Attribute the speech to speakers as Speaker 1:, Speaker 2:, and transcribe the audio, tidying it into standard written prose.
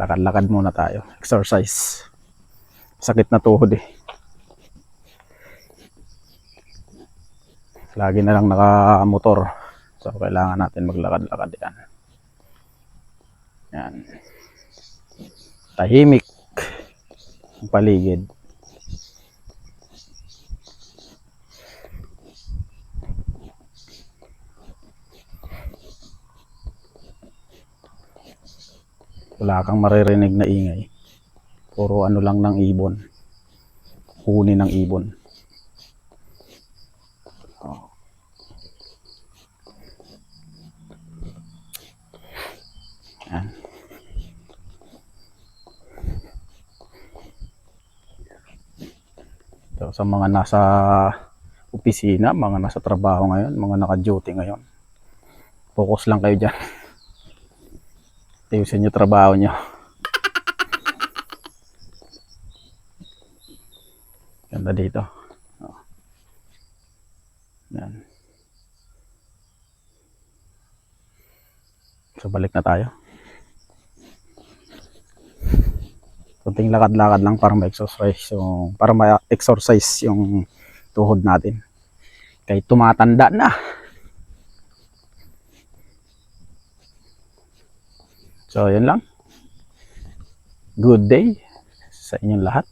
Speaker 1: Lakad-lakad muna tayo. Exercise. Sakit na tuhod eh. Lagi na lang nakamotor. So kailangan natin maglakad-lakad yan. Yan. Tahimik ang paligid. Wala kang maririnig na ingay. Puro ano lang ng ibon. Huni ng ibon. Oh. Yan. So, sa mga nasa opisina, mga nasa trabaho ngayon, mga naka-duty ngayon, focus lang kayo dyan. Ayusin nyo trabaho nyo. Ganda dito. Oh. Yan. So balik na tayo. Kunting lakad-lakad lang para ma-exercise yung tuhod natin. Kahit tumatanda na. So yun lang. Good day sa inyong lahat.